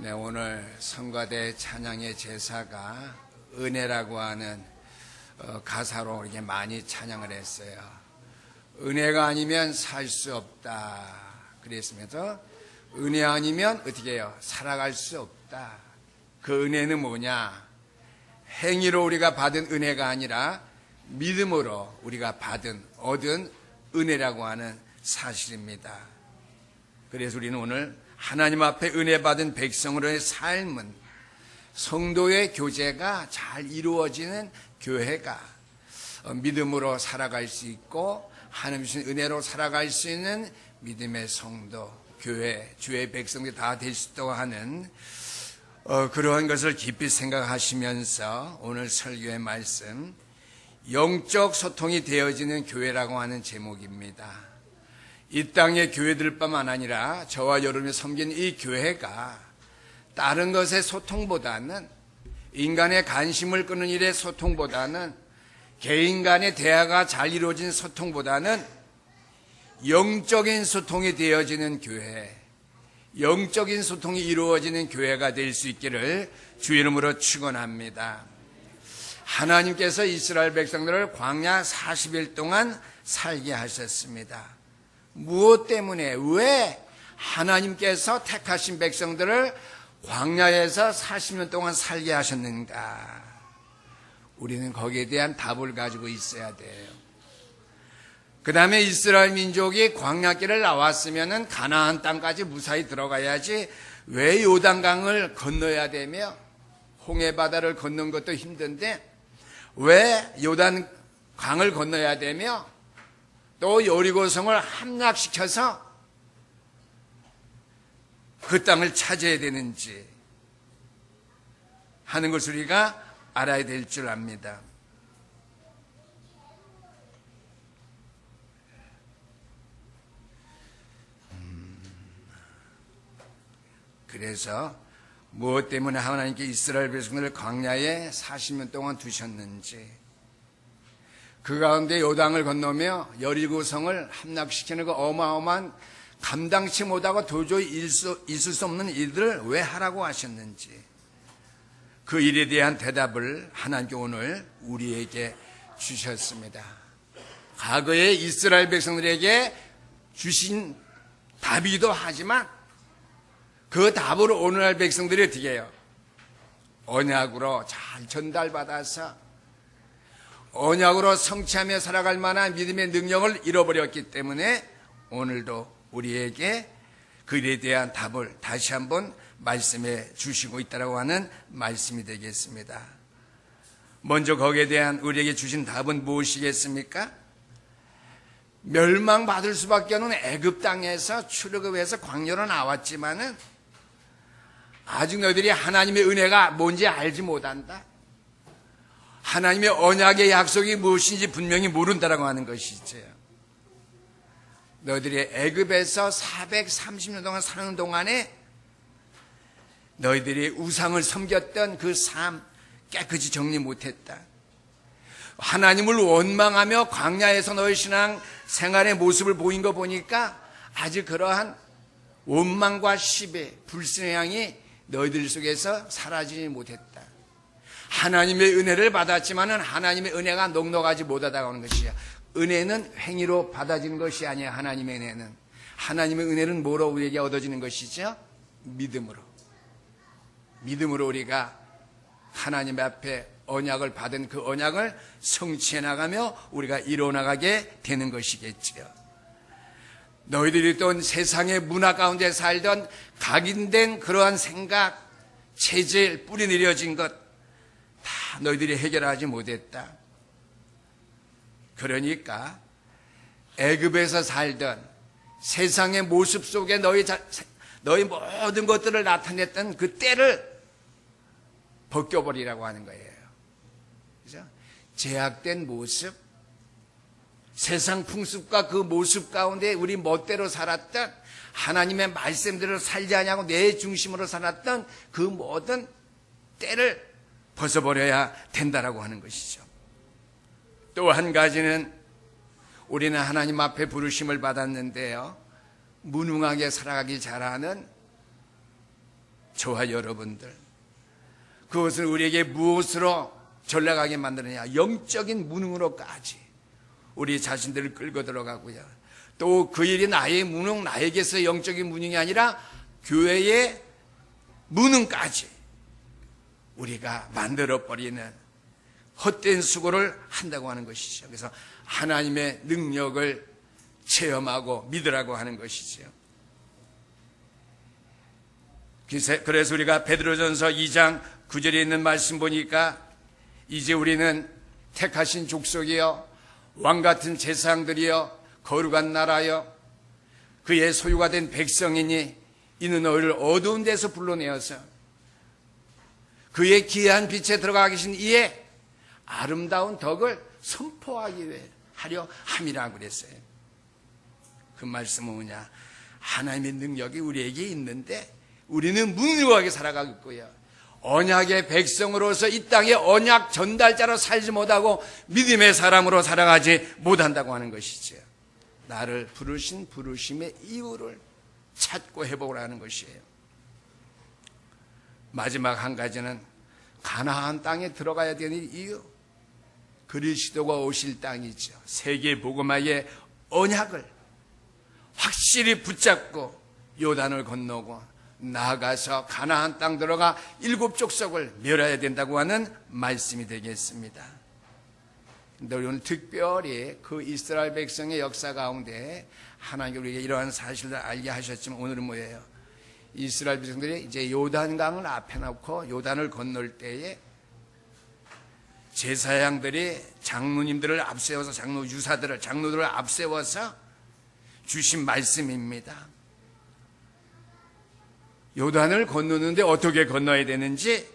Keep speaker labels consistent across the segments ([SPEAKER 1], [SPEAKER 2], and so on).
[SPEAKER 1] 네, 오늘 성가대 찬양의 제사가 은혜라고 하는 가사로 이렇게 많이 찬양을 했어요. 은혜가 아니면 살 수 없다. 그랬으면서 은혜 아니면 어떻게 해요? 살아갈 수 없다. 그 은혜는 뭐냐? 행위로 우리가 받은 은혜가 아니라 믿음으로 우리가 얻은 은혜라고 하는 사실입니다. 그래서 우리는 오늘 하나님 앞에 은혜 받은 백성으로의 삶은 성도의 교제가 잘 이루어지는 교회가 믿음으로 살아갈 수 있고 하나님 주신 은혜로 살아갈 수 있는 믿음의 성도, 교회, 주의 백성들이 다 될 수 있다고 하는 그러한 것을 깊이 생각하시면서 오늘 설교의 말씀, 영적 소통이 되어지는 교회라고 하는 제목입니다. 이 땅의 교회들뿐만 아니라 저와 여러분이 섬기는 이 교회가 다른 것의 소통보다는, 인간의 관심을 끄는 일의 소통보다는, 개인 간의 대화가 잘 이루어진 소통보다는 영적인 소통이 되어지는 교회, 영적인 소통이 이루어지는 교회가 될 수 있기를 주 이름으로 축원합니다. 하나님께서 이스라엘 백성들을 광야 40일 동안 살게 하셨습니다. 무엇 때문에, 왜 하나님께서 택하신 백성들을 광야에서 40년 동안 살게 하셨는가? 우리는 거기에 대한 답을 가지고 있어야 돼요. 그 다음에 이스라엘 민족이 광야길을 나왔으면 가나안 땅까지 무사히 들어가야지 왜 요단강을 건너야 되며 홍해바다를 건너는 것도 힘든데 왜 요단강을 건너야 되며 또 여리고성을 함락시켜서 그 땅을 차지해야 되는지 하는 것을 우리가 알아야 될 줄 압니다. 그래서 무엇 때문에 하나님께 이스라엘 백성들을 광야에 40년 동안 두셨는지, 그 가운데 요단을 건너며 여리고성을 함락시키는 그 어마어마한 감당치 못하고 도저히 있을 수 없는 일들을 왜 하라고 하셨는지, 그 일에 대한 대답을 하나님께 오늘 우리에게 주셨습니다. 과거에 이스라엘 백성들에게 주신 답이기도 하지만 그 답을 오늘날 백성들이 어떻게 해요? 언약으로 잘 전달받아서 언약으로 성취하며 살아갈 만한 믿음의 능력을 잃어버렸기 때문에 오늘도 우리에게 그 일에 대한 답을 다시 한번 말씀해 주시고 있다고 하는 말씀이 되겠습니다. 먼저 거기에 대한 우리에게 주신 답은 무엇이겠습니까? 멸망받을 수밖에 없는 애굽 땅에서 출애굽해서 광야로 나왔지만은 아직 너희들이 하나님의 은혜가 뭔지 알지 못한다. 하나님의 언약의 약속이 무엇인지 분명히 모른다라고 하는 것이죠. 너희들이 애굽에서 430년 동안 사는 동안에 너희들이 우상을 섬겼던 그 삶 깨끗이 정리 못했다. 하나님을 원망하며 광야에서 너희 신앙 생활의 모습을 보인 거 보니까 아직 그러한 원망과 시배, 불신의 향이 너희들 속에서 사라지지 못했다. 하나님의 은혜를 받았지만은 하나님의 은혜가 넉넉하지 못하다고 하는 것이야. 은혜는 행위로 받아지는 것이 아니야. 하나님의 은혜는, 하나님의 은혜는 뭐로 우리에게 얻어지는 것이죠? 믿음으로 우리가 하나님 앞에 언약을 받은 그 언약을 성취해 나가며 우리가 이루어 나가게 되는 것이겠지요. 너희들이 있던 세상의 문화 가운데 살던 각인된 그러한 생각, 체질, 뿌리 내려진 것 다 너희들이 해결하지 못했다. 그러니까 애굽에서 살던 세상의 모습 속에 너희 모든 것들을 나타냈던 그 때를 벗겨버리라고 하는 거예요. 그죠? 제약된 모습, 세상 풍습과 그 모습 가운데 우리 멋대로 살았던, 하나님의 말씀대로 살지 않냐고 내 중심으로 살았던 그 모든 때를 벗어버려야 된다라고 하는 것이죠. 또 한 가지는 우리는 하나님 앞에 부르심을 받았는데요, 무능하게 살아가기 잘하는 저와 여러분들, 그것을 우리에게 무엇으로 전락하게 만드느냐? 영적인 무능으로까지 우리 자신들을 끌고 들어가고요. 또 그 일이 나의 무능, 나에게서 영적인 무능이 아니라 교회의 무능까지 우리가 만들어버리는 헛된 수고를 한다고 하는 것이죠. 그래서 하나님의 능력을 체험하고 믿으라고 하는 것이죠. 그래서 우리가 베드로전서 2장 9절에 있는 말씀 보니까 이제 우리는 택하신 족속이요 왕같은 제사장들이요 거룩한 나라요 그의 소유가 된 백성이니 이는 너희를 어두운 데서 불러내어서 그의 귀한 빛에 들어가 계신 이의 아름다운 덕을 선포하기 위해 하려 함이라고 그랬어요. 그 말씀은 뭐냐? 하나님의 능력이 우리에게 있는데 우리는 무능하게 살아가고 있고요. 언약의 백성으로서 이 땅에 언약 전달자로 살지 못하고 믿음의 사람으로 살아가지 못한다고 하는 것이죠. 나를 부르신 부르심의 이유를 찾고 회복을 하는 것이에요. 마지막 한 가지는 가나안 땅에 들어가야 되는 이유, 그리스도가 오실 땅이죠. 세계 복음화의 언약을 확실히 붙잡고 요단을 건너고 나아가서 가나안 땅 들어가 7 족속을 멸해야 된다고 하는 말씀이 되겠습니다. 근데 우리는 특별히 그 이스라엘 백성의 역사 가운데 하나님께 우리에게 이러한 사실을 알게 하셨지만 오늘은 뭐예요? 이스라엘 백성들이 이제 요단강을 앞에 놓고 요단을 건널 때에 제사장들이 장로님들을 앞세워서 장로들을 앞세워서 주신 말씀입니다. 요단을 건너는데 어떻게 건너야 되는지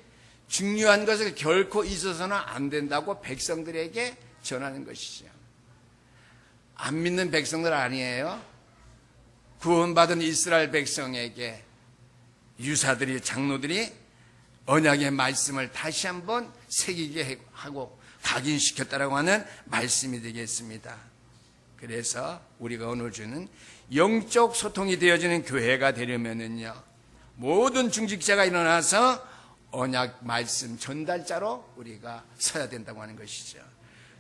[SPEAKER 1] 중요한 것을 결코 잊어서는 안 된다고 백성들에게 전하는 것이죠. 안 믿는 백성들 아니에요. 구원받은 이스라엘 백성에게 유사들이 장로들이 언약의 말씀을 다시 한번 새기게 하고 각인시켰다라고 하는 말씀이 되겠습니다. 그래서 우리가 오늘 주는 영적 소통이 되어지는 교회가 되려면은요, 모든 중직자가 일어나서 언약 말씀 전달자로 우리가 서야 된다고 하는 것이죠.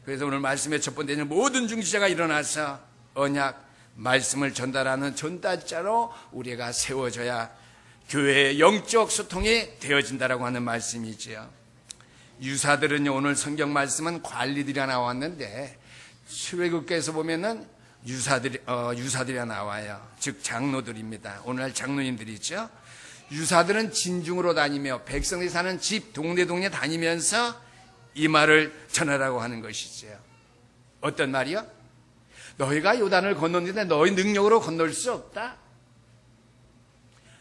[SPEAKER 1] 그래서 오늘 말씀의 첫 번째는 모든 중직자가 일어나서 언약 말씀을 전달하는 전달자로 우리가 세워져야 교회의 영적 소통이 되어진다라고 하는 말씀이지요. 유사들은요, 오늘 성경 말씀은 관리들이 나왔는데 출애굽기에서 보면은 유사들이 나와요. 즉 장로들입니다. 오늘날 장로님들이죠. 유사들은 진중으로 다니며 백성들이 사는 집 동네 다니면서 이 말을 전하라고 하는 것이죠. 어떤 말이요? 너희가 요단을 건넜는데 너희 능력으로 건널 수 없다.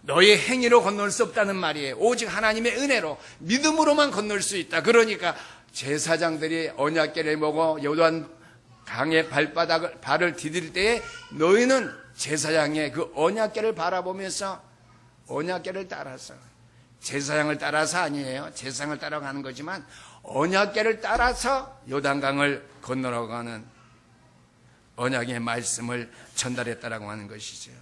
[SPEAKER 1] 너희 행위로 건널 수 없다는 말이에요. 오직 하나님의 은혜로 믿음으로만 건널 수 있다. 그러니까 제사장들이 언약궤를 보고 요단 강의 발을 디딜 때에 너희는 제사장의 그 언약궤를 바라보면서 언약궤를 따라서, 제사장을 따라서 아니에요. 제사장을 따라가는 거지만 언약궤를 따라서 요단강을 건너가는 언약의 말씀을 전달했다라고 하는 것이죠.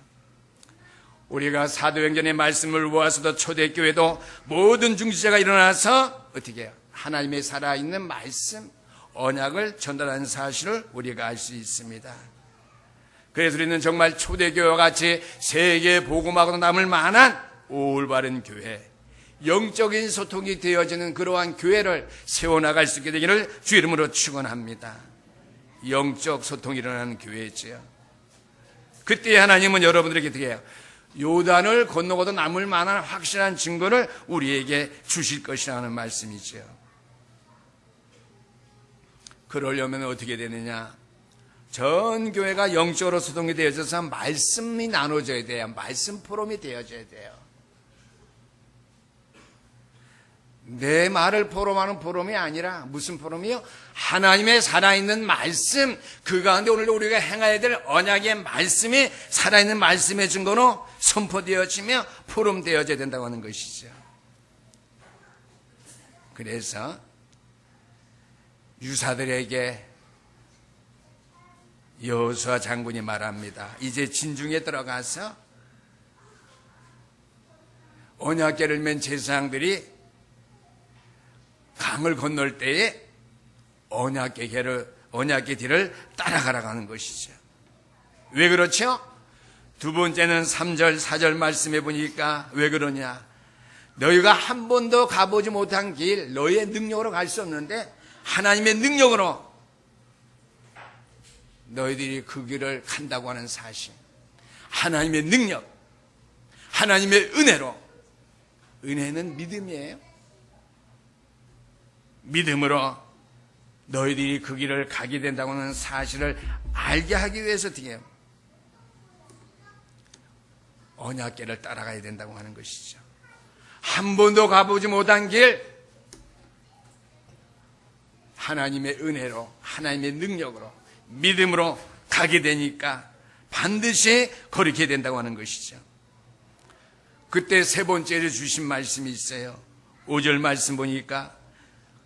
[SPEAKER 1] 우리가 사도행전의 말씀을 모아서도 초대교회도 모든 중직자가 일어나서 어떻게 해요? 하나님의 살아있는 말씀, 언약을 전달하는 사실을 우리가 알 수 있습니다. 그래서 우리는 정말 초대교회와 같이 세계 복음하고도 남을 만한 올바른 교회, 영적인 소통이 되어지는 그러한 교회를 세워나갈 수 있게 되기를 주 이름으로 축원합니다. 영적 소통이 일어나는 교회지요. 그때 하나님은 여러분들에게 어떻게 해요? 요단을 건너고도 남을 만한 확실한 증거를 우리에게 주실 것이라는 말씀이죠. 그러려면 어떻게 되느냐? 전 교회가 영적으로 소통이 되어져서 말씀이 나눠져야 돼요. 말씀 포럼이 되어져야 돼요. 내 말을 포럼하는 포럼이 아니라 무슨 포럼이요? 하나님의 살아있는 말씀, 그 가운데 오늘 우리가 행해야 될 언약의 말씀이 살아있는 말씀의 증거로 선포되어지며 포럼되어져야 된다고 하는 것이죠. 그래서 유사들에게 여호수아 장군이 말합니다. 이제 진중에 들어가서 언약궤를 맨 제사장들이 강을 건널 때에 언약궤 뒤를 따라가라고 하는 것이죠. 왜 그렇죠? 두 번째는 3절 4절 말씀해 보니까 왜 그러냐, 너희가 한 번도 가보지 못한 길, 너희의 능력으로 갈 수 없는데 하나님의 능력으로 너희들이 그 길을 간다고 하는 사실, 하나님의 능력, 하나님의 은혜로, 은혜는 믿음이에요. 믿음으로 너희들이 그 길을 가게 된다고 하는 사실을 알게 하기 위해서 어떻게 해요? 언약궤를 따라가야 된다고 하는 것이죠. 한 번도 가보지 못한 길, 하나님의 은혜로, 하나님의 능력으로, 믿음으로 가게 되니까 반드시 거룩해야 된다고 하는 것이죠. 그때 세 번째로 주신 말씀이 있어요. 5절 말씀 보니까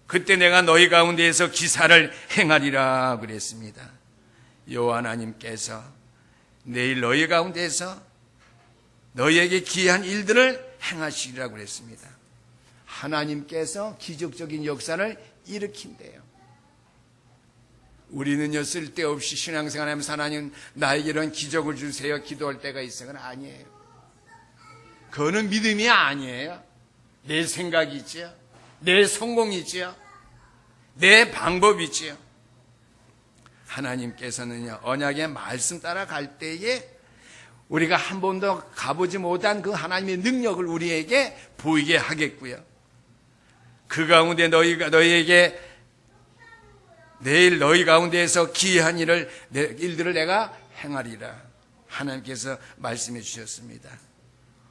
[SPEAKER 1] 그때 내가 너희 가운데에서 기사를 행하리라 그랬습니다. 여호와 하나님께서 내일 너희 가운데에서 너희에게 기이한 일들을 행하시리라고 그랬습니다. 하나님께서 기적적인 역사를 일으킨대요. 우리는요, 쓸데없이 신앙생활하면서 하나님 나에게 이런 기적을 주세요 기도할 때가 있어요. 그건 아니에요. 그거는 믿음이 아니에요. 내 생각이지요, 내 성공이지요, 내 방법이지요. 하나님께서는요, 언약의 말씀 따라 갈 때에 우리가 한 번도 가보지 못한 그 하나님의 능력을 우리에게 보이게 하겠고요. 그 가운데 너희에게 내일 너희 가운데에서 기이한 일들을 내가 행하리라 하나님께서 말씀해 주셨습니다.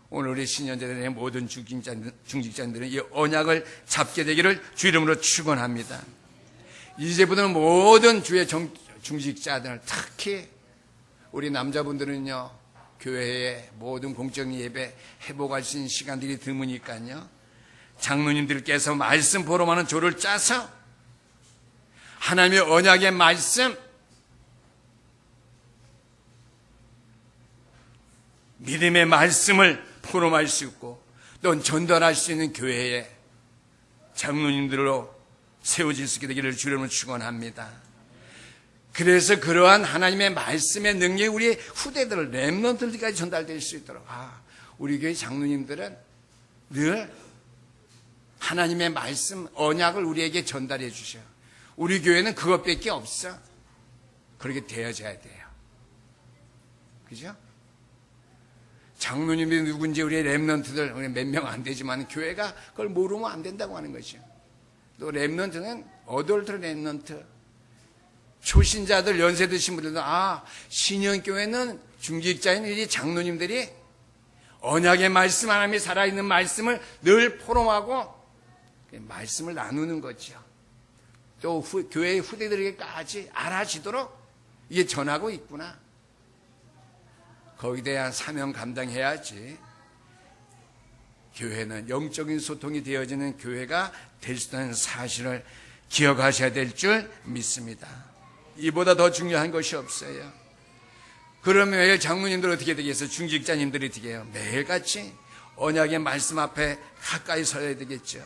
[SPEAKER 1] 오늘 우리 신년제들의 모든 중직자들은 이 언약을 잡게 되기를 주 이름으로 축원합니다. 이제부터는 모든 주의 중직자들, 특히 우리 남자분들은요, 교회에 모든 공적 예배 회복할 수 있는 시간들이 드무니까요, 장로님들께서 말씀 보러하는 조를 짜서 하나님의 언약의 말씀, 믿음의 말씀을 포럼할 수 있고 또 전달할 수 있는 교회에 장로님들로 세워질 수 있게 되기를 주님으로 축원합니다. 그래서 그러한 하나님의 말씀의 능력이 우리 후대들, 렘넌트들까지 전달될 수 있도록, 우리 교회 장로님들은 늘 하나님의 말씀, 언약을 우리에게 전달해 주셔요. 우리 교회는 그것밖에 없어. 그렇게 되어져야 돼요. 그죠? 장로님이 누군지 우리 렘넌트들, 우리 몇 명 안 되지만 교회가 그걸 모르면 안 된다고 하는 거죠. 또 렘넌트는 어덜트 렘넌트, 초신자들, 연세 드신 분들도 신현교회는 중직자인 우리 장로님들이 언약의 말씀, 하나님이 살아있는 말씀을 늘 포럼하고 말씀을 나누는 거죠. 또 교회의 후대들에게까지 알아지도록 이게 전하고 있구나. 거기에 대한 사명 감당해야지 교회는 영적인 소통이 되어지는 교회가 될 수 있다는 사실을 기억하셔야 될 줄 믿습니다. 이보다 더 중요한 것이 없어요. 그러면 매일 장로님들 어떻게 되겠어요? 중직자님들이 어떻게 해요? 매일같이 언약의 말씀 앞에 가까이 서야 되겠죠.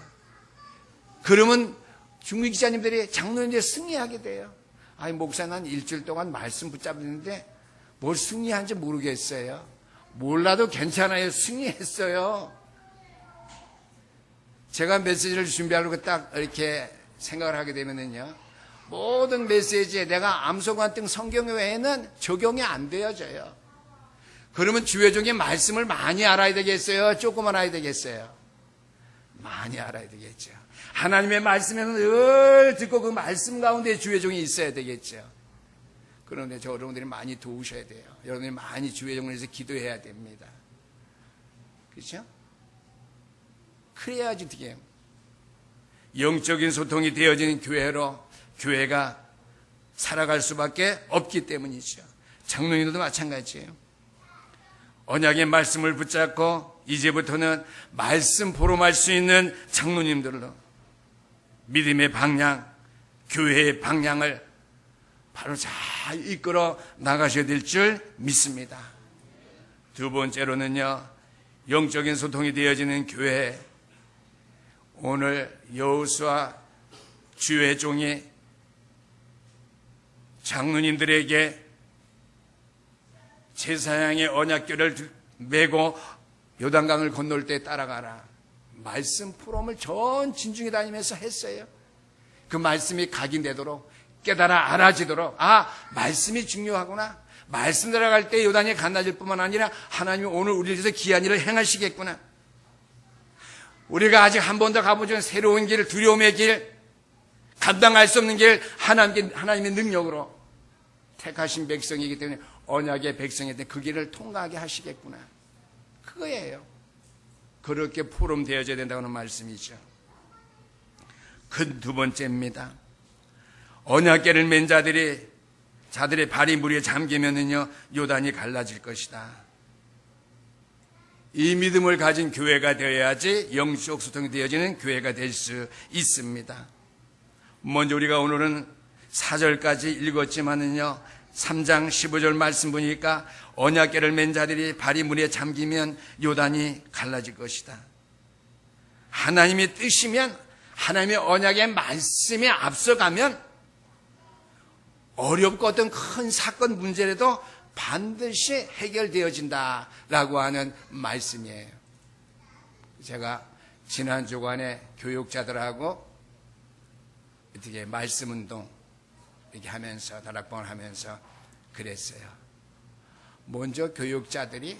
[SPEAKER 1] 그러면 중직자님들이 장로님들이 승리하게 돼요. 목사 난 일주일 동안 말씀 붙잡는데 뭘 승리한지 모르겠어요. 몰라도 괜찮아요. 승리했어요. 제가 메시지를 준비하려고 딱 이렇게 생각을 하게 되면은요, 모든 메시지에 내가 암송한 성경 외에는 적용이 안 되어져요. 그러면 주의종의 말씀을 많이 알아야 되겠어요? 조금 알아야 되겠어요? 많이 알아야 되겠죠. 하나님의 말씀에는 늘 듣고 그 말씀 가운데 주의종이 있어야 되겠죠. 그런데 여러분들이 많이 도우셔야 돼요. 여러분들이 많이 주의종을 위해서 기도해야 됩니다. 그렇죠? 그래야지 어떻게 해요? 영적인 소통이 되어지는 교회가 살아갈 수밖에 없기 때문이죠. 장로님들도 마찬가지예요. 언약의 말씀을 붙잡고 이제부터는 말씀 포럼할 수 있는 장로님들로 믿음의 방향, 교회의 방향을 바로 잘 이끌어 나가셔야 될 줄 믿습니다. 두 번째로는요, 영적인 소통이 되어지는 교회, 오늘 여호수아 주의 종이 장로님들에게 제사장의 언약궤를 메고 요단강을 건널 때 따라가라. 말씀 프롬을 전 진중히 다니면서 했어요. 그 말씀이 각인되도록, 깨달아 알아지도록, 말씀이 중요하구나. 말씀 들어갈 때 요단이 갈라질 뿐만 아니라 하나님이 오늘 우리를 위해서 귀한 일을 행하시겠구나. 우리가 아직 한 번도 가보지 않은 새로운 길, 두려움의 길, 감당할 수 없는 길, 하나님의 능력으로 택하신 백성이기 때문에, 언약의 백성이기 때문에 그 길을 통과하게 하시겠구나. 그거예요. 그렇게 포럼되어져야 된다는 말씀이죠. 큰 두 번째입니다. 언약궤를 맨 자들의 발이 물에 잠기면은요, 요단이 갈라질 것이다. 이 믿음을 가진 교회가 되어야지 영적 소통이 되어지는 교회가 될 수 있습니다. 먼저 우리가 오늘은 4절까지 읽었지만은요, 3장 15절 말씀 보니까 언약궤를 맨 자들이 발이 물에 잠기면 요단이 갈라질 것이다. 하나님의 뜻이면, 하나님의 언약의 말씀에 앞서가면 어렵고 어떤 큰 사건 문제라도 반드시 해결되어진다라고 하는 말씀이에요. 제가 지난 주간에 교육자들하고 어떻게 말씀 운동 이렇게 하면서, 다락방을 하면서 그랬어요. 먼저 교육자들이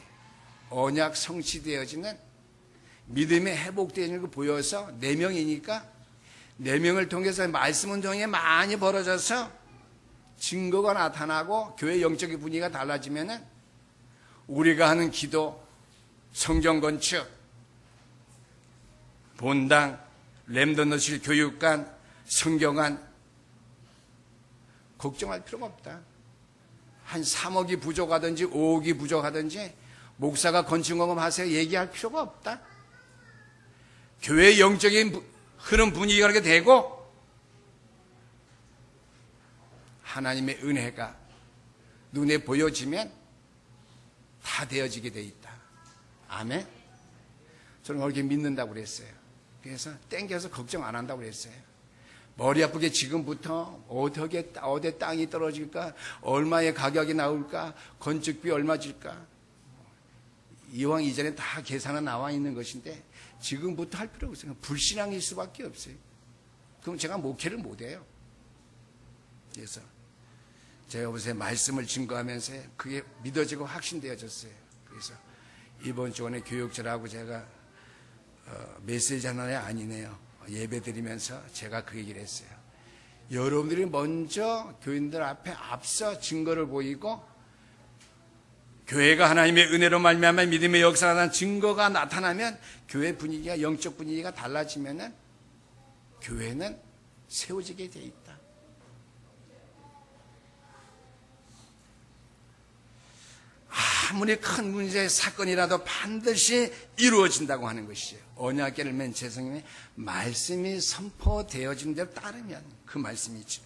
[SPEAKER 1] 언약 성취되어지는, 믿음이 회복되어지는 걸 보여서 4명이니까 4명을 통해서 말씀 운동이 많이 벌어져서 증거가 나타나고 교회 영적인 분위기가 달라지면은 우리가 하는 기도, 성경 건축, 본당, 렘넌트실 교육관, 성경관 걱정할 필요가 없다. 한 3억이 부족하든지 5억이 부족하든지 목사가 건축공업 하세요 얘기할 필요가 없다. 교회의 영적인 흐름 분위기가 그렇게 되고 하나님의 은혜가 눈에 보여지면 다 되어지게 돼 있다. 아멘. 저는 그렇게 믿는다고 그랬어요. 그래서 땡겨서 걱정 안 한다고 그랬어요. 머리 아프게 지금부터 어디 땅이 떨어질까, 얼마의 가격이 나올까, 건축비 얼마 질까, 이왕 이전에 다 계산은 나와 있는 것인데 지금부터 할 필요 없어요. 불신앙일 수밖에 없어요. 그럼 제가 목회를 못해요. 그래서 제가 요새 말씀을 증거하면서 그게 믿어지고 확신되어졌어요. 그래서 이번 주간에 교육절하고 제가 메시지 하나에 아니네요. 예배 드리면서 제가 그 얘기를 했어요. 여러분들이 먼저 교인들 앞에 앞서 증거를 보이고 교회가 하나님의 은혜로 말미암아 믿음의 역사가 난 증거가 나타나면 교회 분위기가, 영적 분위기가 달라지면은 교회는 세워지게 돼 있다. 아무리 큰 문제, 사건이라도 반드시 이루어진다고 하는 것이에요. 언약궤를 맨 제사장님의 말씀이 선포되어진 대로 따르면 그 말씀이죠.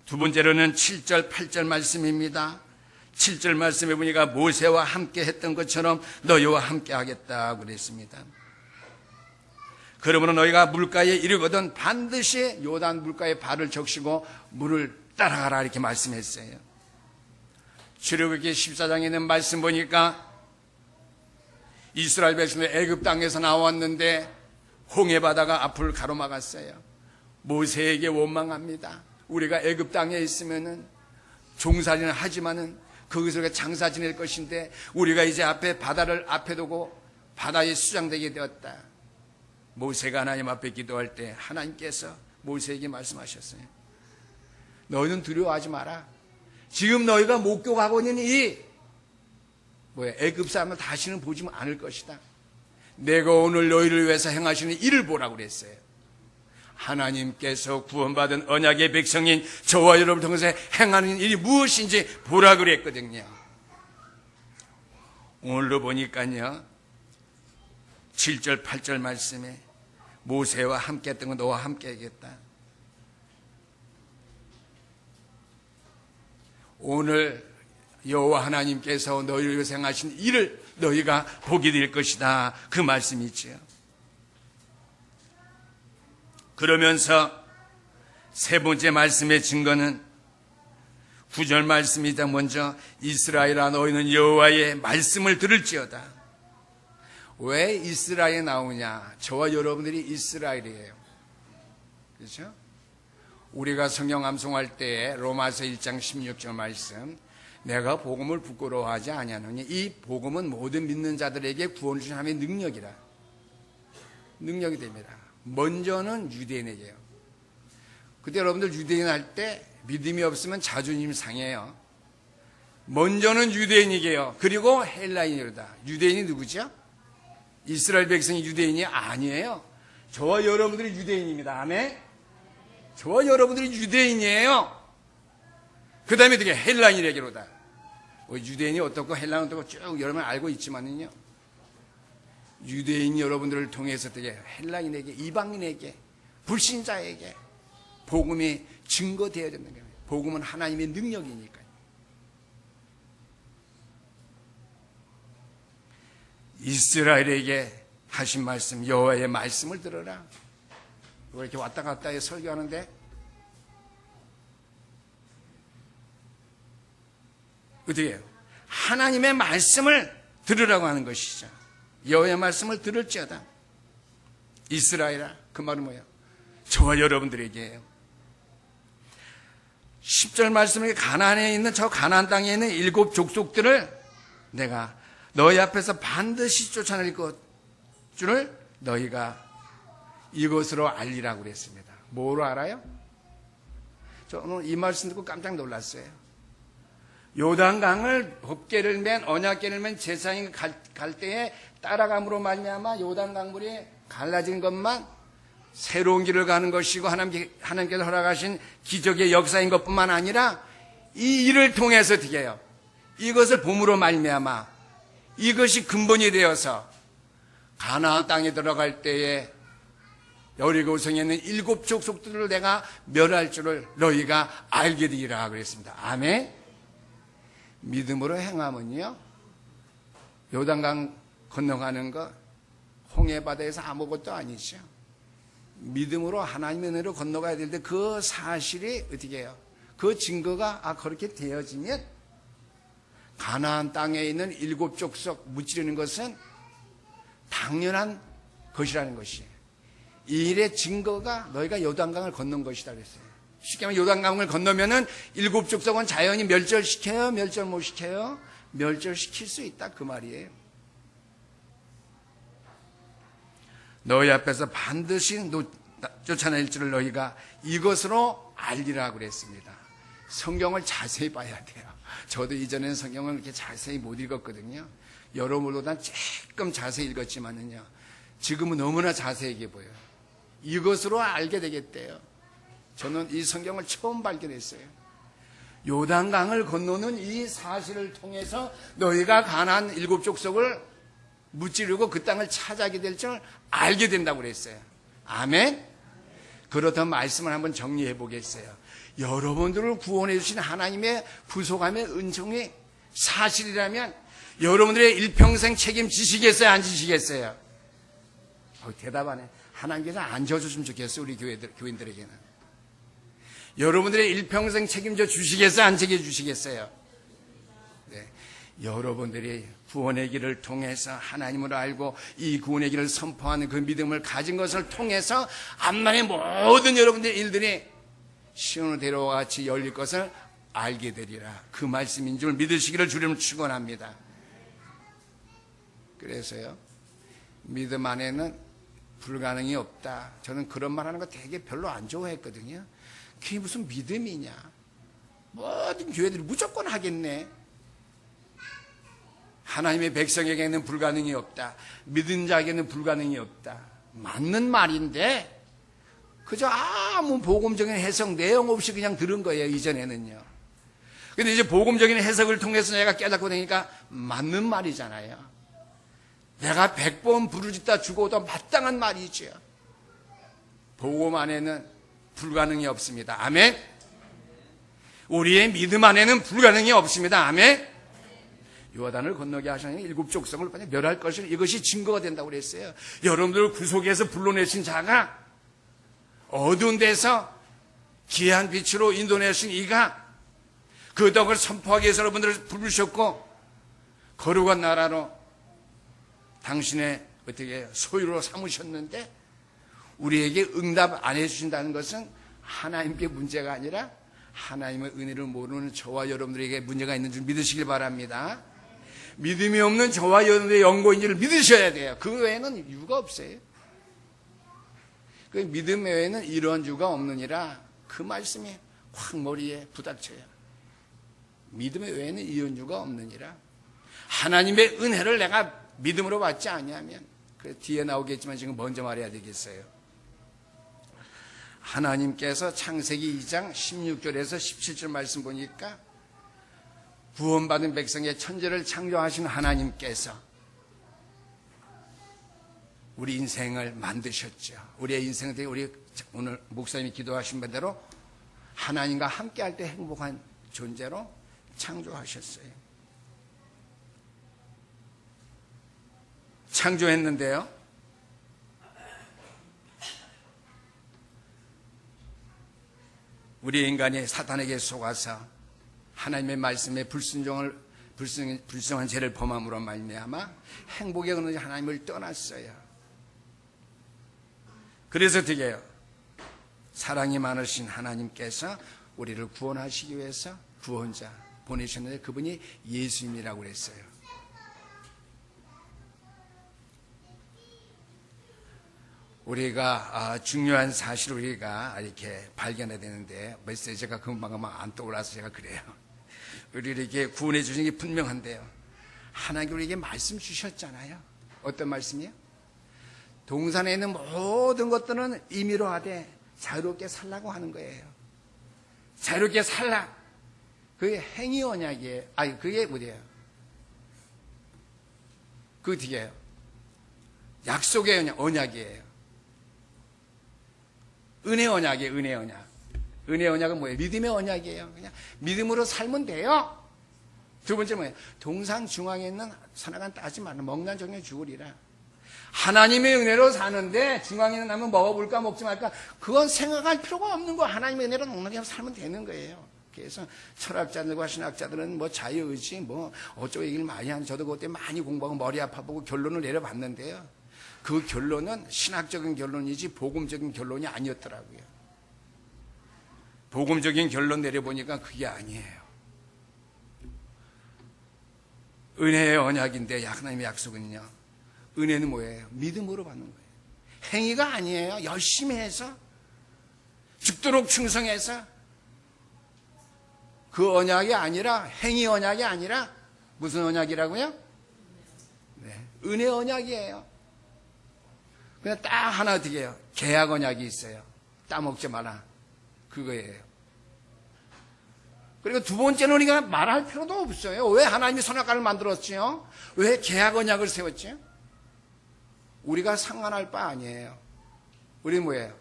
[SPEAKER 1] 두 번째로는 7절, 8절 말씀입니다. 7절 말씀에 보니까 모세와 함께 했던 것처럼 너희와 함께 하겠다고 그랬습니다. 그러므로 너희가 물가에 이르거든 반드시 요단 물가에 발을 적시고 물을 따라가라 이렇게 말씀했어요. 출애굽기 14장에 있는 말씀 보니까 이스라엘 백성들 애굽 땅에서 나왔는데 홍해 바다가 앞을 가로막았어요. 모세에게 원망합니다. 우리가 애굽 땅에 있으면은 종살이는 하지만은 거기서 우리가 장사 지낼 것인데 우리가 이제 앞에 바다를 앞에 두고 바다에 수장되게 되었다. 모세가 하나님 앞에 기도할 때 하나님께서 모세에게 말씀하셨어요. 너희는 두려워하지 마라. 지금 너희가 목격하고 있는 이 애굽 사람을 다시는 보지 않을 것이다. 내가 오늘 너희를 위해서 행하시는 일을 보라고 그랬어요. 하나님께서 구원받은 언약의 백성인 저와 여러분을 통해서 행하는 일이 무엇인지 보라 그랬거든요. 오늘도 보니까요 7절 8절 말씀에 모세와 함께 했던 건 너와 함께 하겠다. 오늘 여호와 하나님께서 너희를 위해서 행하신 일을 너희가 보게 될 것이다. 그 말씀이지요. 그러면서 세 번째 말씀의 증거는 9절 말씀이다. 먼저 이스라엘아 너희는 여호와의 말씀을 들을지어다. 왜 이스라엘에 나오냐? 저와 여러분들이 이스라엘이에요. 그렇죠? 우리가 성경 암송할 때 로마서 1장 16절 말씀, 내가 복음을 부끄러워하지 아니하노니 이 복음은 모든 믿는 자들에게 구원을 주신 하나님의 능력이라. 능력이 됩니다. 먼저는 유대인에게요. 그때 여러분들 유대인 할 때 믿음이 없으면 자존심 상해요. 먼저는 유대인에게요. 그리고 헬라인이로다. 유대인이 누구죠? 이스라엘 백성이 유대인이 아니에요. 저와 여러분들이 유대인입니다. 아멘. 저와 여러분들이 유대인이에요. 그 다음에 어떻게 헬라인에게로다. 유대인이 어떻고 헬라인이 어떻고 쭉 여러분 알고 있지만은요, 유대인 여러분들을 통해서 어떻게 헬라인에게, 이방인에게, 불신자에게 복음이 증거되어야 되는 거예요. 복음은 하나님의 능력이니까요. 이스라엘에게 하신 말씀, 여호와의 말씀을 들어라. 이렇게 왔다 갔다 해 설교하는데 어떻게 해요? 하나님의 말씀을 들으라고 하는 것이죠. 여호와의 말씀을 들을지어다. 이스라엘아, 그 말은 뭐예요? 저와 여러분들에게요. 10절 말씀에 가나안에 있는 저 가나안 땅에 있는 7 족속들을 내가 너희 앞에서 반드시 쫓아낼 줄을 너희가 이것으로 알리라고 그랬습니다. 뭐로 알아요? 저는 이 말씀 듣고 깜짝 놀랐어요. 요단강을 법궤를 맨 언약궤를 맨 제사장이 갈 때에 따라감으로 말미암아 요단강 물이 갈라진 것만 새로운 길을 가는 것이고 하나님께서 허락하신 기적의 역사인 것뿐만 아니라 이 일을 통해서 어떻게 해요? 이것을 봄으로 말미암아 이것이 근본이 되어서 가나안 땅에 들어갈 때에 여리고 성에 있는 7 족속들을 내가 멸할 줄을 너희가 알게 되리라 그랬습니다. 아멘. 믿음으로 행하면요, 요단강 건너가는 거 홍해바다에서 아무것도 아니죠. 믿음으로 하나님의 은혜로 건너가야 될 때 그 사실이 어떻게 해요? 그 증거가 그렇게 되어지면 가나안 땅에 있는 7 족속 무찌르는 것은 당연한 것이라는 것이에요. 이 일의 증거가 너희가 요단강을 건넌 것이다 그랬어요. 쉽게 말하면 요단강을 건너면은 7 족속은 자연히 멸절시켜요? 멸절 못 시켜요? 멸절시킬 수 있다 그 말이에요. 너희 앞에서 반드시 쫓아낼 줄을 너희가 이것으로 알리라고 그랬습니다. 성경을 자세히 봐야 돼요. 저도 이전에는 성경을 그렇게 자세히 못 읽었거든요. 여러분보다 조금 자세히 읽었지만은요, 지금은 너무나 자세하게 보여요. 이것으로 알게 되겠대요. 저는 이 성경을 처음 발견했어요. 요단강을 건너는 이 사실을 통해서 너희가 가나안 7 족속을 무찌르고 그 땅을 차지하게 될 줄 알게 된다고 그랬어요. 아멘. 그렇다면 말씀을 한번 정리해 보겠어요. 여러분들을 구원해 주신 하나님의 부속함의 은총이 사실이라면 여러분들의 일평생 책임지시겠어요? 안 지시겠어요? 대답 안 해. 하나님께서 안 져줬으면 좋겠어요. 우리 교인들에게는. 여러분들의 일평생 책임져 주시겠어요? 안 책임주시겠어요? 네. 여러분들이 구원의 길을 통해서 하나님을 알고 이 구원의 길을 선포하는 그 믿음을 가진 것을 통해서 앞날의 모든 여러분들의 일들이 시온대로와 같이 열릴 것을 알게 되리라. 그 말씀인 줄 믿으시기를 주님을 축원합니다. 그래서요, 믿음 안에는 불가능이 없다. 저는 그런 말 하는 거 되게 별로 안 좋아했거든요. 그게 무슨 믿음이냐. 모든 교회들이 무조건 하겠네. 하나님의 백성에게는 불가능이 없다. 믿은 자에게는 불가능이 없다. 맞는 말인데 그저 아무 복음적인 해석 내용 없이 그냥 들은 거예요. 이전에는요. 근데 이제 복음적인 해석을 통해서 내가 깨닫고 되니까 맞는 말이잖아요. 내가 100번 부르짖다 죽어도 마땅한 말이죠. 복음 안에는 불가능이 없습니다. 아멘. 우리의 믿음 안에는 불가능이 없습니다. 아멘. 요단을 건너게 하시니 7 족속을 멸할 것을 이것이 증거가 된다고 그랬어요. 여러분들 구속에서 불러내신 자가 어두운 데서 귀한 빛으로 인도내신 이가 그 덕을 선포하기 위해서 여러분들을 부르셨고 거룩한 나라로 당신의 어떻게 소유로 삼으셨는데 우리에게 응답 안 해주신다는 것은 하나님께 문제가 아니라 하나님의 은혜를 모르는 저와 여러분들에게 문제가 있는 줄 믿으시길 바랍니다. 믿음이 없는 저와 여러분들의 연고인지를 믿으셔야 돼요. 그 외에는 이유가 없어요. 그 믿음 외에는 이런 이유가 없느니라 그 말씀이 확 머리에 부닥쳐요. 믿음 외에는 이런 이유가 없느니라. 하나님의 은혜를 내가 믿음으로 받지 아니하면 그 뒤에 나오겠지만 지금 먼저 말해야 되겠어요. 하나님께서 창세기 2장 16절에서 17절 말씀 보니까 구원받은 백성의 천지를 창조하신 하나님께서 우리 인생을 만드셨죠. 우리의 인생을 우리 오늘 목사님이 기도하신 바대로 하나님과 함께할 때 행복한 존재로 창조하셨어요. 창조했는데요, 우리 인간이 사탄에게 속아서 하나님의 말씀에 불순한 죄를 범함으로 말미암아 행복에 그러는 하나님을 떠났어요. 그래서 어떻게 해요? 사랑이 많으신 하나님께서 우리를 구원하시기 위해서 구원자 보내셨는데 그분이 예수님이라고 그랬어요. 우리가 중요한 사실을 우리가 이렇게 발견해야 되는데 메시지가 금방 안 떠올라서 제가 그래요. 우리를 이렇게 구원해 주신 게 분명한데요, 하나님께 우리에게 말씀 주셨잖아요. 어떤 말씀이요? 동산에 있는 모든 것들은 임의로 하되 자유롭게 살라고 하는 거예요. 자유롭게 살라. 그게 행위 언약이에요. 아니 그게 뭐예요? 그게 어떻게 해요? 약속의 언약이에요. 은혜 언약이에요. 은혜 언약. 은혜 언약은 뭐예요? 믿음의 언약이에요. 그냥 믿음으로 살면 돼요. 두 번째 뭐예요? 동상 중앙에 있는 선악은 따지 말라. 먹는 정에 죽으리라. 하나님의 은혜로 사는데 중앙에 있는 나무 먹어볼까 먹지 말까 그건 생각할 필요가 없는 거. 하나님의 은혜로 넉넉히 살면 되는 거예요. 그래서 철학자들과 신학자들은 뭐 자유의지 뭐 어쩌고 얘기를 많이 하는, 저도 그때 많이 공부하고 머리 아파보고 결론을 내려봤는데요, 그 결론은 신학적인 결론이지 복음적인 결론이 아니었더라고요. 복음적인 결론 내려보니까 그게 아니에요. 은혜의 언약인데 하나님의 약속은요, 은혜는 뭐예요? 믿음으로 받는 거예요. 행위가 아니에요. 열심히 해서 죽도록 충성해서. 그 언약이 아니라, 행위 언약이 아니라 무슨 언약이라고요? 네, 은혜 언약이에요. 그냥 딱 하나 어떻게 해요? 계약 언약이 있어요. 따먹지 마라. 그거예요. 그리고 두 번째는 우리가 말할 필요도 없어요. 왜 하나님이 선악과를 만들었지요? 왜 계약 언약을 세웠지요? 우리가 상관할 바 아니에요. 우리 뭐예요?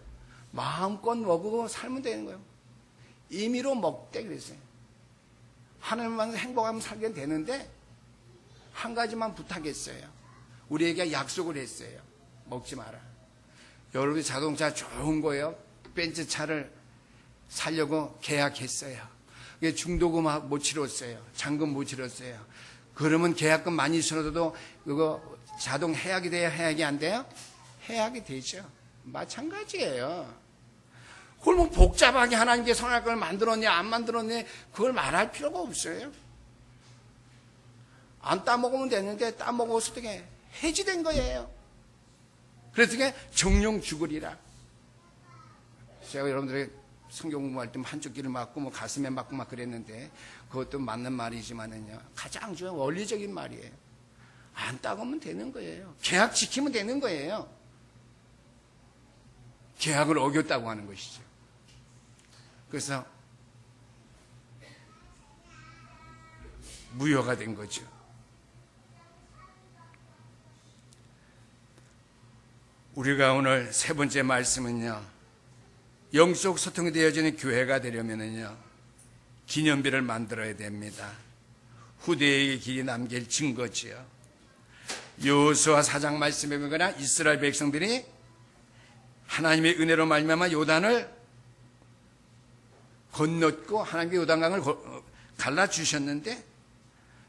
[SPEAKER 1] 마음껏 먹고 살면 되는 거예요. 임의로 먹되 그랬어요. 하나님만 행복하면 살게 되는데 한 가지만 부탁했어요. 우리에게 약속을 했어요. 먹지 마라. 여러분이 자동차 좋은 거예요. 벤츠 차를 사려고 계약했어요. 중도금 못 치렀어요. 잔금 못 치렀어요. 그러면 계약금 많이 치러도 그거 자동 해약이 돼요? 해약이 안 돼요? 해약이 되죠. 마찬가지예요. 그걸 뭐 복잡하게 하나님께 선할 걸 만들었냐 안 만들었냐 그걸 말할 필요가 없어요. 안 따먹으면 되는데 따먹어서 어떻게 해지된 거예요. 그래서 어떻게 정령 죽으리라. 제가 여러분들의 성경 공부할 때 한쪽 귀를 막고 뭐 가슴에 막고 막 그랬는데 그것도 맞는 말이지만은요, 가장 중요한 원리적인 말이에요. 안 따가면 되는 거예요. 계약 지키면 되는 거예요. 계약을 어겼다고 하는 것이죠. 그래서 무효가 된 거죠. 우리가 오늘 세 번째 말씀은요, 영적 소통이 되어지는 교회가 되려면은요, 기념비를 만들어야 됩니다. 후대에게 길이 남길 증거지요. 여호수아 4장 말씀에 보거나 이스라엘 백성들이 하나님의 은혜로 말미암아 요단을 건넜고 하나님의 요단강을 갈라주셨는데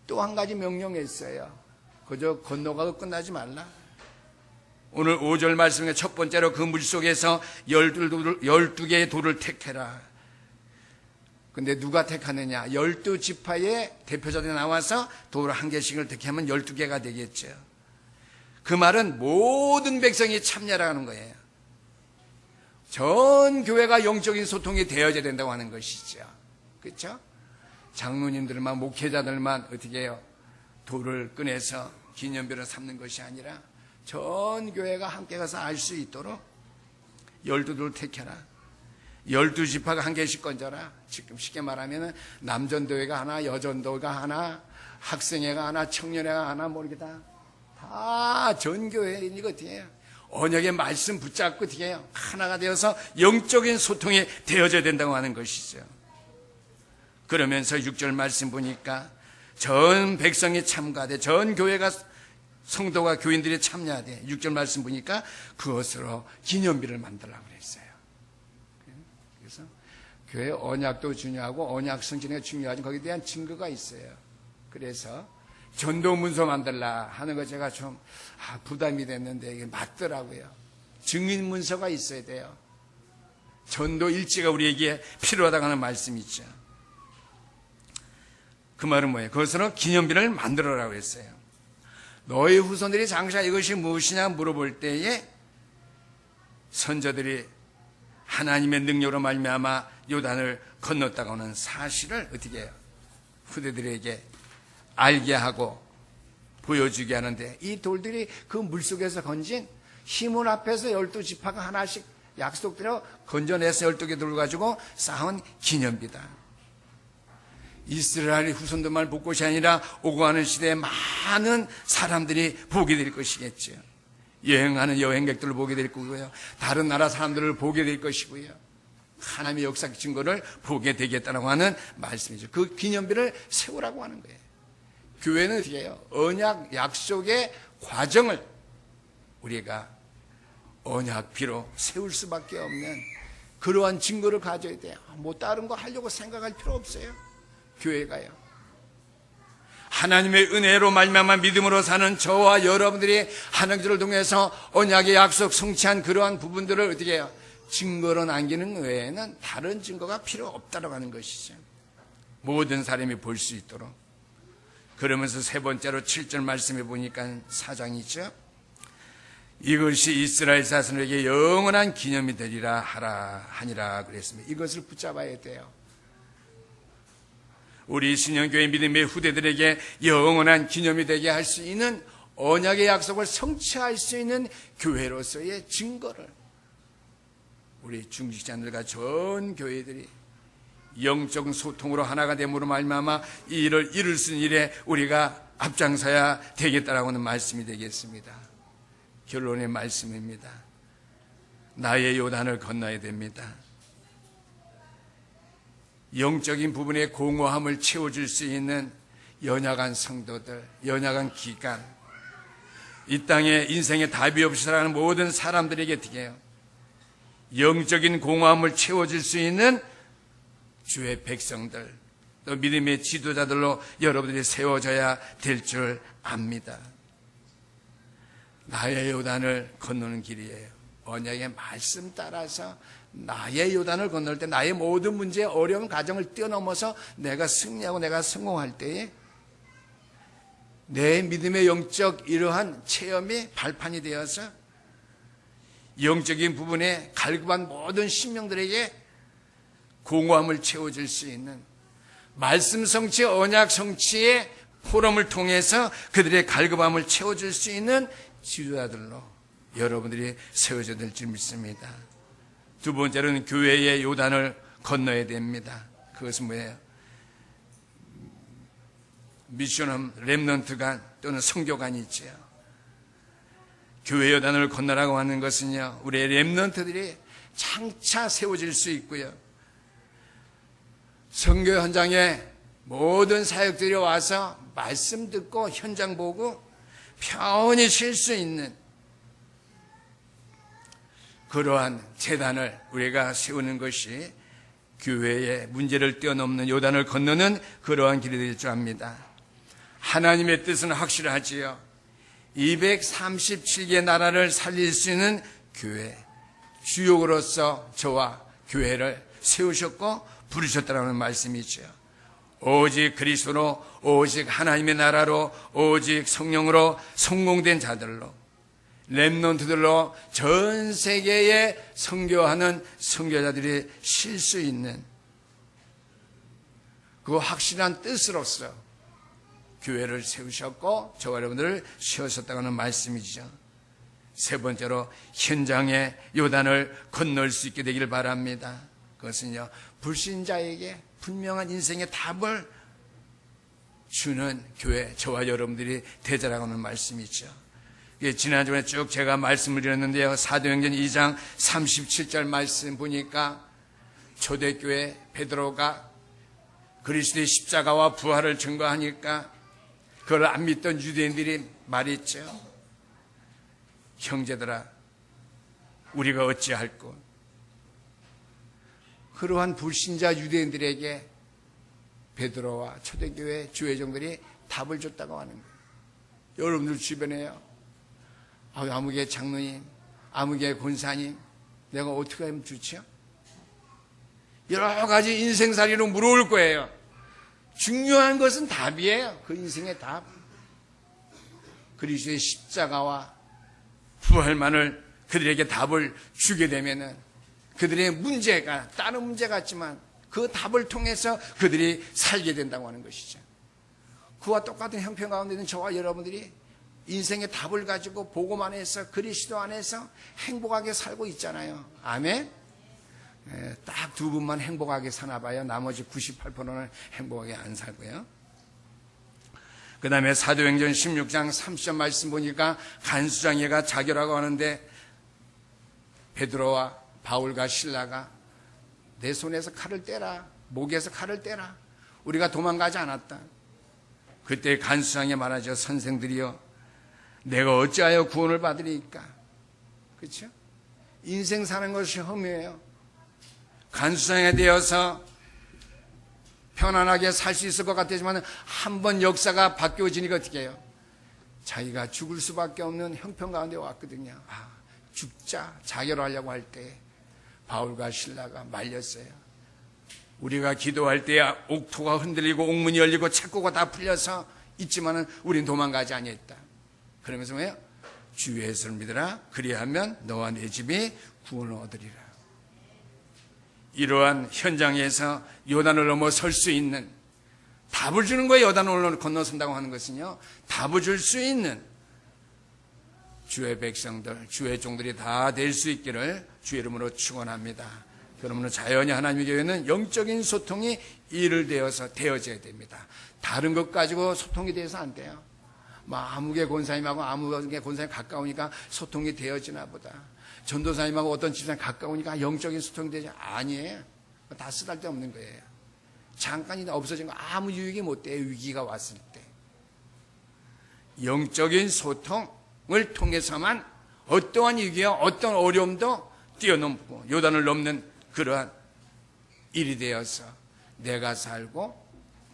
[SPEAKER 1] 또 한 가지 명령했어요. 그저 건너가고 끝나지 말라. 오늘 5절 말씀의 첫 번째로 그 물속에서 12개의 돌을 택해라. 근데 누가 택하느냐? 12지파의 대표자들이 나와서 돌 한 개씩을 택하면 12개가 되겠죠. 그 말은 모든 백성이 참여하는 거예요. 전 교회가 영적인 소통이 되어져야 된다고 하는 것이죠. 그렇죠? 장로님들만, 목회자들만 어떻게 해요? 돌을 꺼내서 기념비를 삼는 것이 아니라 전 교회가 함께 가서 알 수 있도록 12돌을 택해라. 12지파가 한 개씩 건져라. 지금 쉽게 말하면 남전도회가 하나, 여전도가 하나, 학생회가 하나, 청년회가 하나, 모르겠다. 다 전교회인 이거 어떻게 해요? 언약의 말씀 붙잡고 어떻게 해요? 하나가 되어서 영적인 소통이 되어져야 된다고 하는 것이죠. 그러면서 6절 말씀 보니까 전 백성이 참가돼, 전 교회가, 성도가, 교인들이 참여하되, 6절 말씀 보니까 그것으로 기념비를 만들라고 그랬어요. 그래서 교회 언약도 중요하고 언약 성진이 중요하지만 거기에 대한 증거가 있어요. 그래서 전도 문서 만들라 하는 거 제가 좀 부담이 됐는데 이게 맞더라고요. 증인 문서가 있어야 돼요. 전도 일지가 우리에게 필요하다고 하는 말씀이 있죠. 그 말은 뭐예요? 그것으로 기념비를 만들어라고 했어요. 너희 후손들이 장차 이것이 무엇이냐 물어볼 때에 선조들이 하나님의 능력으로 말미암아 요단을 건넜다고 하는 사실을 어떻게 해요? 후대들에게 알게 하고 보여주게 하는데, 이 돌들이 그 물속에서 건진 희문 앞에서 12지파가 하나씩 약속대로 건져내서 12개 돌을 가지고 쌓은 기념비다. 이스라엘 후손들만 볼 것이 아니라 오고 가는 시대에 많은 사람들이 보게 될 것이겠죠. 여행하는 여행객들을 보게 될 거고요. 다른 나라 사람들을 보게 될 것이고요. 하나님의 역사적 증거를 보게 되겠다고 하는 말씀이죠. 그 기념비를 세우라고 하는 거예요. 교회는 어떻게 해요? 언약 약속의 과정을 우리가 언약비로 세울 수밖에 없는 그러한 증거를 가져야 돼요. 뭐 다른 거 하려고 생각할 필요 없어요. 교회가요. 하나님의 은혜로 말미암아 믿음으로 사는 저와 여러분들이 하나님을 통해서 언약의 약속 성취한 그러한 부분들을 어떻게 해요? 증거로 남기는 외에는 다른 증거가 필요 없다고 하는 것이죠. 모든 사람이 볼 수 있도록. 그러면서 세 번째로 7절 말씀해 보니까 사장이죠. 이것이 이스라엘 자손에게 영원한 기념이 되리라 하니라 그랬습니다. 이것을 붙잡아야 돼요. 우리 신영교회 믿음의 후대들에게 영원한 기념이 되게 할 수 있는 언약의 약속을 성취할 수 있는 교회로서의 증거를 우리 중직자들과 전 교회들이 영적 소통으로 하나가 됨으로 말미암아 이 일을 이룰 수 있는 일에 우리가 앞장서야 되겠다라고 하는 말씀이 되겠습니다. 결론의 말씀입니다. 나의 요단을 건너야 됩니다. 영적인 부분의 공허함을 채워줄 수 있는 연약한 성도들, 연약한 기간, 이 땅에 인생에 답이 없이 살아가는 모든 사람들에게 어떻게 해요? 영적인 공허함을 채워줄 수 있는 주의 백성들, 또 믿음의 지도자들로 여러분들이 세워져야 될 줄 압니다. 나의 요단을 건너는 길이에요. 언약의 말씀 따라서 나의 요단을 건널 때 나의 모든 문제, 어려운 가정을 뛰어넘어서 내가 승리하고 내가 성공할 때에 내 믿음의 영적 이러한 체험이 발판이 되어서 영적인 부분에 갈급한 모든 심령들에게 공허함을 채워줄 수 있는 말씀 성취, 언약 성취의 포럼을 통해서 그들의 갈급함을 채워줄 수 있는 지도자들로 여러분들이 세워져야 될 줄 믿습니다. 두 번째로는 교회의 요단을 건너야 됩니다. 그것은 뭐예요? 미션홈 렘넌트관 또는 선교관이 있죠. 교회 요단을 건너라고 하는 것은요, 우리의 렘넌트들이 장차 세워질 수 있고요. 선교 현장에 모든 사역들이 와서 말씀 듣고 현장 보고 편히 쉴 수 있는 그러한 제단을 우리가 세우는 것이 교회의 문제를 뛰어넘는 요단을 건너는 그러한 길이 될 줄 압니다. 하나님의 뜻은 확실하지요. 237개 나라를 살릴 수 있는 교회, 주역으로서 저와 교회를 세우셨고 부르셨다는 말씀이죠. 오직 그리스도로, 오직 하나님의 나라로, 오직 성령으로 성공된 자들로, 렘넌트들로 전 세계에 선교하는 선교자들이 쉴 수 있는 그 확실한 뜻으로서 교회를 세우셨고 저와 여러분들을 세우셨다고 하는 말씀이죠. 세 번째로 현장의 요단을 건널 수 있게 되기를 바랍니다. 그것은요, 불신자에게 분명한 인생의 답을 주는 교회, 저와 여러분들이 되자라고 하는 말씀이죠. 지난주에 쭉 제가 말씀을 드렸는데요, 사도행전 2장 37절 말씀 보니까 초대교회 베드로가 그리스도의 십자가와 부활을 증거하니까 그걸 안 믿던 유대인들이 말했죠. 형제들아, 우리가 어찌할꼬. 그러한 불신자 유대인들에게 베드로와 초대교회 주회종들이 답을 줬다고 하는 거예요. 여러분들 주변에요, 아무개 장로님, 아무개 권사님, 내가 어떻게 하면 좋지요? 여러 가지 인생살이로 물어올 거예요. 중요한 것은 답이에요. 그 인생의 답. 그리스도의 십자가와 부활만을 그들에게 답을 주게 되면은 그들의 문제가 다른 문제 같지만 그 답을 통해서 그들이 살게 된다고 하는 것이죠. 그와 똑같은 형편 가운데 있는 저와 여러분들이 인생의 답을 가지고 복음 안에서 그리스도 안에서 행복하게 살고 있잖아요. 아멘. 딱 두 분만 행복하게 사나 봐요. 나머지 98%는 행복하게 안 살고요. 그 다음에 사도행전 16장 30절 말씀 보니까 간수장애가 자결하고 하는데 베드로와 바울과 실라가 내 손에서 칼을 떼라, 목에서 칼을 떼라, 우리가 도망가지 않았다. 그때 간수장에 말하죠. 선생들이여, 내가 어찌하여 구원을 받으리까? 그렇죠? 인생 사는 것이 험해요. 간수장에 되어서 편안하게 살 수 있을 것 같지만 한 번 역사가 바뀌어지니까 어떻게 해요? 자기가 죽을 수밖에 없는 형편 가운데 왔거든요. 죽자 자결하려고 할 때 바울과 실라가 말렸어요. 우리가 기도할 때 옥토가 흔들리고 옥문이 열리고 책고가 다 풀려서 있지만은 우린 도망가지 아니했다. 그러면서 뭐예요? 주 예수를 믿으라. 그리하면 너와 내 집이 구원을 얻으리라. 이러한 현장에서 요단을 넘어설 수 있는 답을 주는 거예요. 요단을 건너선다고 하는 것은요, 답을 줄 수 있는 주의 백성들, 주의 종들이 다 될 수 있기를 주의 이름으로 축원합니다. 그러므로 자연히 하나님의 교회는 영적인 소통이 일을 되어져야 됩니다. 다른 것 가지고 소통이 돼서 안 돼요. 아무개 권사님하고 아무개 권사님 가까우니까 소통이 되어지나 보다. 전도사님하고 어떤 집사님 가까우니까 영적인 소통이 되지. 아니에요. 다 쓰잘데없는 거예요. 잠깐이 없어진 거 아무 유익이 못 돼요. 위기가 왔을 때. 영적인 소통을 통해서만 어떠한 위기와 어떤 어려움도 뛰어넘고 요단을 넘는 그러한 일이 되어서 내가 살고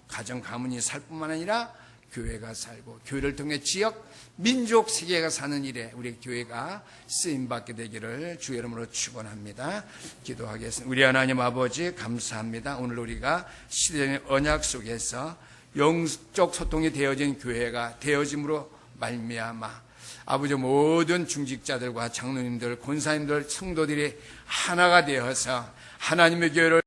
[SPEAKER 1] 가정 가문이 살 뿐만 아니라 교회가 살고 교회를 통해 지역, 민족, 세계가 사는 일에 우리 교회가 쓰임받게 되기를 주의 이름으로 축원합니다. 기도하겠습니다. 우리 하나님 아버지 감사합니다. 오늘 우리가 시대의 언약 속에서 영적 소통이 되어진 교회가 되어짐으로 말미암아 아버지 모든 중직자들과 장로님들, 권사님들, 성도들이 하나가 되어서 하나님의 교회를